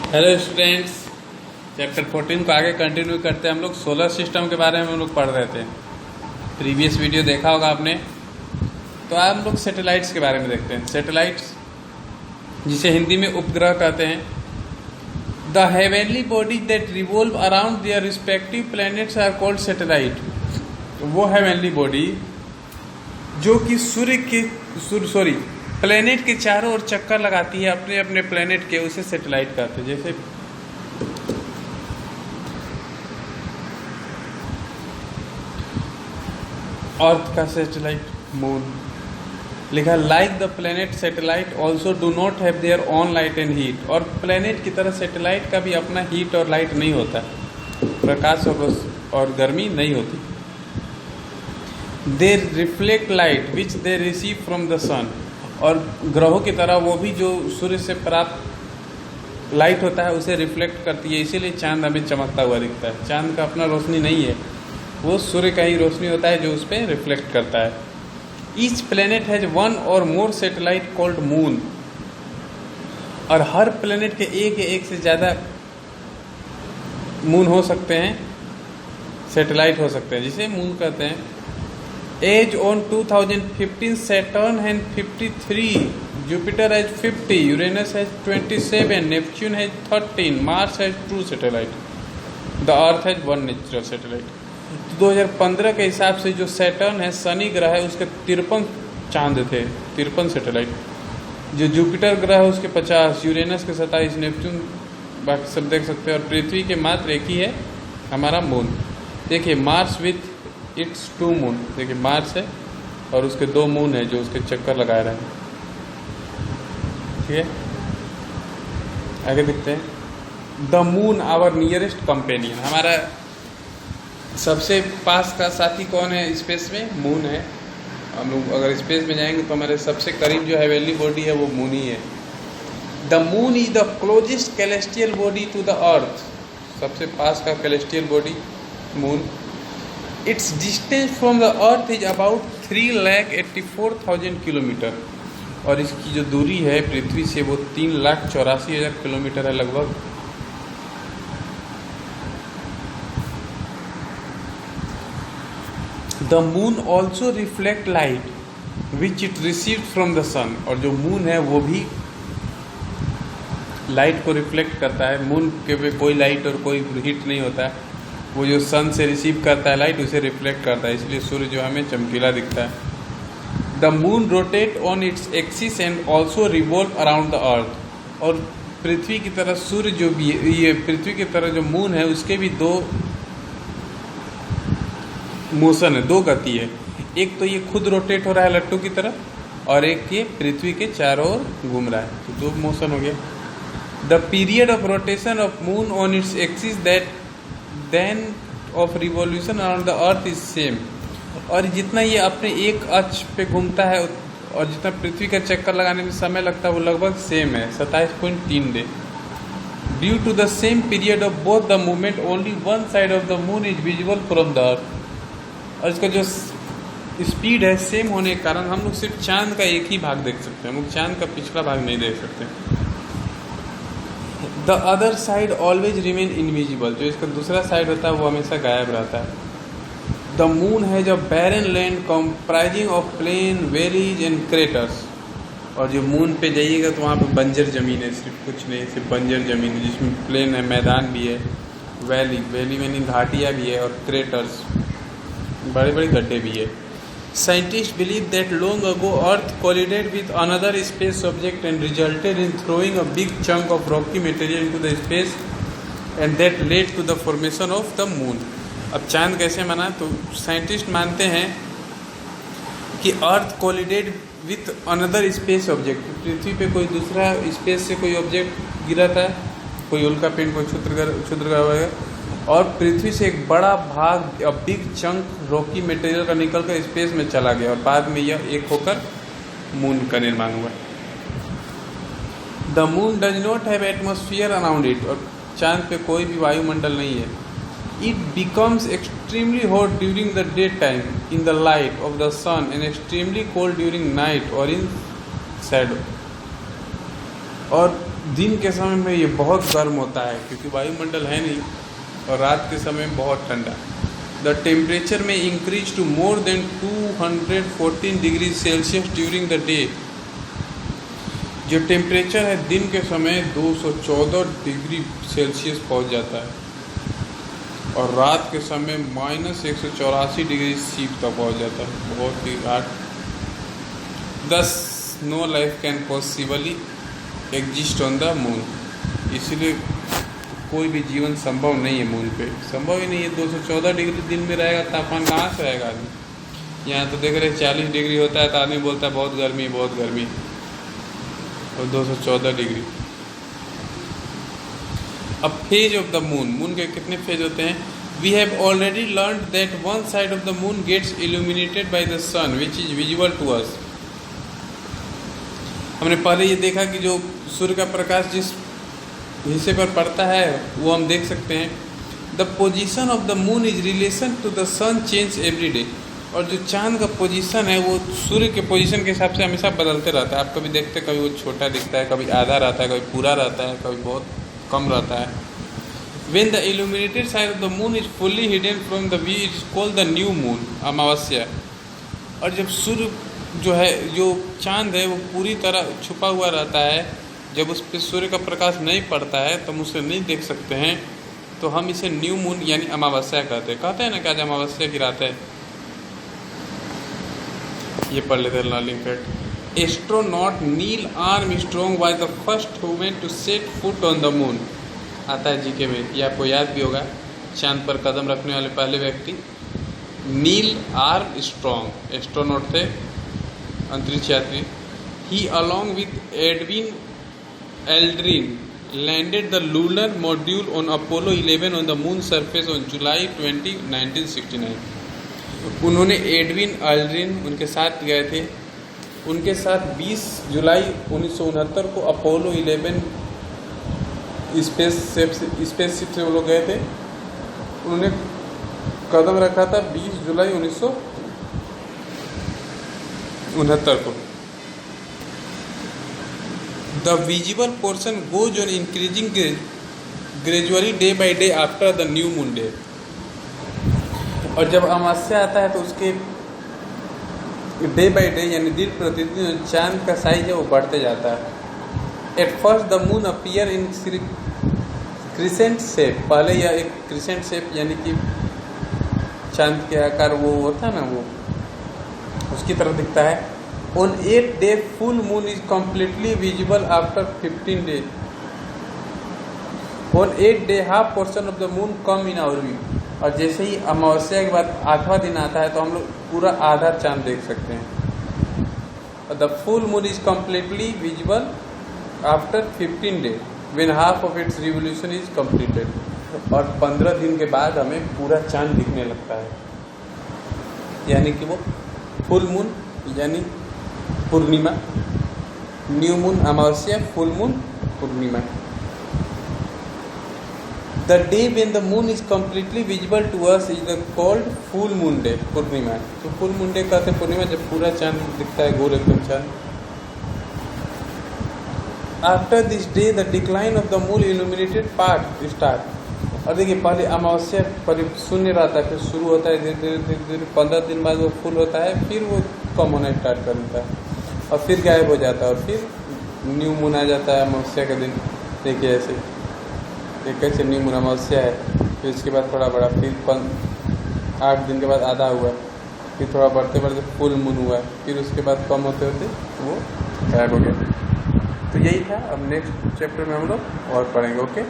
Hello students, chapter 14 को आगे continue करते हैं। हम लोग सोलर सिस्टम के बारे में हम लोग पढ़ रहे थे। प्रीवियस वीडियो देखा होगा आपने। तो आज हम लोग सैटेलाइट्स के बारे में देखते हैं। सैटेलाइट्स, जिसे हिंदी में उपग्रह कहते हैं, the heavenly bodies that revolve around their respective planets are called satellite. वो हेवनली बॉडी जो कि प्लेनेट के चारों ओर चक्कर लगाती है अपने अपने प्लेनेट के, उसे सैटेलाइट कहते हैं। जैसे अर्थ का सैटेलाइट मून लिखा, like the planet satellite also do not have their own light and heat. और प्लेनेट की तरह सैटेलाइट का भी अपना हीट और लाइट नहीं होता, प्रकाश और गर्मी नहीं होती। They reflect light which they receive from the sun. और ग्रहों की तरह वो भी जो सूर्य से प्राप्त लाइट होता है उसे रिफ्लेक्ट करती है, इसीलिए चांद हमें चमकता हुआ दिखता है। चांद का अपना रोशनी नहीं है, वो सूर्य का ही रोशनी होता है जो उस पर रिफ्लेक्ट करता है। ईच प्लेनेट हैज वन और मोर सैटेलाइट कॉल्ड मून। और हर प्लेनेट के एक से ज़्यादा मून हो सकते हैं, सैटेलाइट हो सकते हैं, जिसे मून कहते हैं। Age on 2015, Saturn has 53, Jupiter has 50, Uranus has 27, Neptune has 13, Mars has 2 satellites. The Earth has 1 natural satellite. 2015 के हिसाब से जो सैटर्न है, शनि ग्रह है, उसके 53 चांद थे, 53 सैटेलाइट। जो जुपिटर ग्रह है उसके 50, यूरेनस के 27, नेपच्यून बाकी सब देख सकते हैं। और पृथ्वी के मात्र एक ही है हमारा मून। देखिए मार्स विथ इट्स 2 मून, देखिए मार्स है और उसके 2 मून है जो उसके चक्कर लगा रहे हैं। ठीक है, आगे देखते हैं। The moon our nearest companion, हमारा सबसे पास का साथी कौन है स्पेस में? मून है। हम लोग अगर स्पेस में जाएंगे तो हमारे सबसे करीब जो हेवनली बॉडी है वो मून ही है। The moon is the closest celestial body to the Earth, सबसे पास का celestial body moon. Its distance from the Earth is about 3,84,000 kilometre. और इसकी जो दूरी है पृथ्वी से वो 3,84,000 किलोमीटर है लगभग। The moon also reflect light which it received from the sun। और जो मून है वो भी लाइट को रिफ्लेक्ट करता है। मून के पे कोई लाइट और कोई हीट नहीं होता है, वो जो सन से रिसीव करता है लाइट उसे रिफ्लेक्ट करता है, इसलिए सूर्य जो हमें चमकीला दिखता है। The moon rotate on its axis and also revolve around the earth. और पृथ्वी की तरह सूर्य जो भी ये पृथ्वी की तरह जो मून है उसके भी 2 मोशन है, 2 गति है। एक तो ये खुद रोटेट हो रहा है लट्टू की तरह, और एक ये पृथ्वी के चारों ओर घूम रहा है, तो 2 मोशन हो गया। The period of rotation of moon on its axis that than of revolution around the earth is same. और जितना ये अपने एक अक्ष पे घूमता है और जितना पृथ्वी का चक्कर लगाने में समय लगता है वो लगभग सेम है, 27.3 day. Due to the same period of both the movement only one side of the moon is visible from the earth. और इसका जो स्पीड है सेम होने के कारण हम लोग सिर्फ चांद का एक ही भाग देख सकते हैं, हम लोग चांद का पिछला भाग नहीं देख सकते। The other side always remain invisible, जो इसका दूसरा साइड होता है वो हमेशा गायब रहता है। The moon has a barren land comprising of plain, valleys and craters. और जो मून पे जाइएगा तो वहाँ पे बंजर ज़मीन है, सिर्फ कुछ नहीं, सिर्फ बंजर ज़मीन है जिसमें प्लेन है, मैदान भी है, वैली में घाटियाँ भी है, और क्रेटर्स बड़े बड़े गड्ढे भी है। Scientists believe that long ago Earth collided with another space object and resulted in throwing a big chunk of rocky material into the space and that led to the formation of the moon। अब चांद कैसे बना? तो scientist मानते हैं कि अर्थ कोलिडेड with another space object, पृथ्वी पे कोई दूसरा स्पेस से कोई ऑब्जेक्ट गिरा था, कोई उल्का पिंड, कोई क्षुद्रग्रह वगैरह, और पृथ्वी से एक बड़ा भाग, बिग चंक रॉकी मटेरियल का निकल कर स्पेस में चला गया और बाद में यह एक होकर मून का निर्माण हुआ। The moon does not have atmosphere around it. और चांद पे कोई भी वायुमंडल नहीं है। It becomes extremely hot during the day time in the light of the sun and extremely cold during night और इन शैडो। और दिन के समय में ये बहुत गर्म होता है क्योंकि वायुमंडल है नहीं, और रात के समय में बहुत ठंडा। The temperature may increase to more than 214 degree Celsius during the day. जो टेम्परेचर है दिन के समय 214 डिग्री सेल्सियस पहुंच जाता है, और रात के समय -184 डिग्री सी तक पहुंच जाता है, बहुत ही hard. Thus no life can possibly exist on the moon. इसलिए कोई भी जीवन संभव नहीं है मून पे, संभव ही नहीं है। 214 डिग्री दिन में रहेगा, तापमान कहाँ से रहेगा आदमी। यहाँ तो देख रहे 40 डिग्री होता है तो आदमी बोलता है बहुत गर्मी बहुत गर्मी, और 214 डिग्री। अब phase of the moon, moon के कितने फेज होते हैं? We have already learn that one side of the moon gets illuminated by the sun which is visible to us. हमने पहले ये देखा कि जो सूर्य का प्रकाश जिस हिस्से पर पड़ता है वो हम देख सकते हैं। The position of the moon is relation to the sun change every day. और जो चांद का पोजीशन है वो सूर्य के पोजीशन के हिसाब से हमेशा बदलते रहता है। आप कभी देखते कभी वो छोटा दिखता है, कभी आधा रहता है, कभी पूरा रहता है, कभी बहुत कम रहता है। When the illuminated side of the moon is fully hidden from the view, it is called the new moon, अमावस्या। और जब सूर्य जो है, जो चांद है वो पूरी तरह छुपा हुआ रहता है, जब उस पर सूर्य का प्रकाश नहीं पड़ता है तो हम उसे नहीं देख सकते हैं, तो हम इसे न्यू मून यानी अमावस्या कहते हैं ना कि आज अमावस्या की रात है। ये पढ़ लेते हैं learning fact. Astronaut Neil Armstrong was the first human to set foot on the moon. आता है जीके में, ये आपको याद भी होगा। चांद पर कदम रखने वाले पहले व्यक्ति नील आर्मस्ट्रॉन्ग एस्ट्रोनॉट थे, अंतरिक्ष यात्री। He along with Edwin Aldrin landed the lunar module on Apollo 11 on the moon surface on July 20, 1969। उन्होंने एडविन एल्ड्रिन उनके साथ गए थे। उनके साथ 20 जुलाई 1969 को अपोलो 11 स्पेसशिप से वो लोग गए थे। उन्होंने कदम रखा था 20 जुलाई 1969 को। The visible portion goes on increasing gradually day by day after the new moon day. और जब अमावस्या आता है तो उसके डे बाई डे यानी दिन प्रतिदिन चांद का साइज है वो बढ़ते जाता है। At first the moon appear in crescent shape. पहले यह एक क्रिसेंट शेप यानी कि चांद के आकार वो होता है ना, वो उसकी तरह दिखता है। On 8 day full moon is completely visible after 15 day. On 8 day half portion of the moon come in our view. और जैसे ही अमावस्या के बाद 8वां दिन आता है तो हम लोग पूरा आधा चांद देख सकते हैं। The full moon is completely visible after 15 day when half of its revolution is completed. और 15 दिन के बाद हमें पूरा चांद दिखने लगता है, यानी कि वो फुल मून यानी Purnima. New moon Amavasya, full moon Purnima. The day when the moon is completely visible to us is called full moon day, Purnima. तो फुल मून डे कहते हैं पूर्णिमा, जब पूरा चांद दिखता है, गोल एकदम चांद। After this day the decline of the moon illuminated part start. और देखिए पहले अमावस्या पर शून्य रहता है, फिर शुरू होता है धीरे धीरे धीरे धीरे। 15 दिन बाद वो फुल होता है, फिर वो कम होना स्टार्ट कर देता है और फिर गायब हो जाता है, और फिर न्यू मून आ जाता है अमावस्या के दिन। देखिए ऐसे एक कैसे न्यू मून अमावस्या है, फिर इसके बाद थोड़ा बड़ा, फिर 8 दिन के बाद आधा हुआ, फिर थोड़ा बढ़ते बढ़ते फुल मून हुआ, फिर उसके बाद कम होते होते वो गायब हो गया। तो यही था। अब नेक्स्ट चैप्टर में हम लोग और पढ़ेंगे। ओके।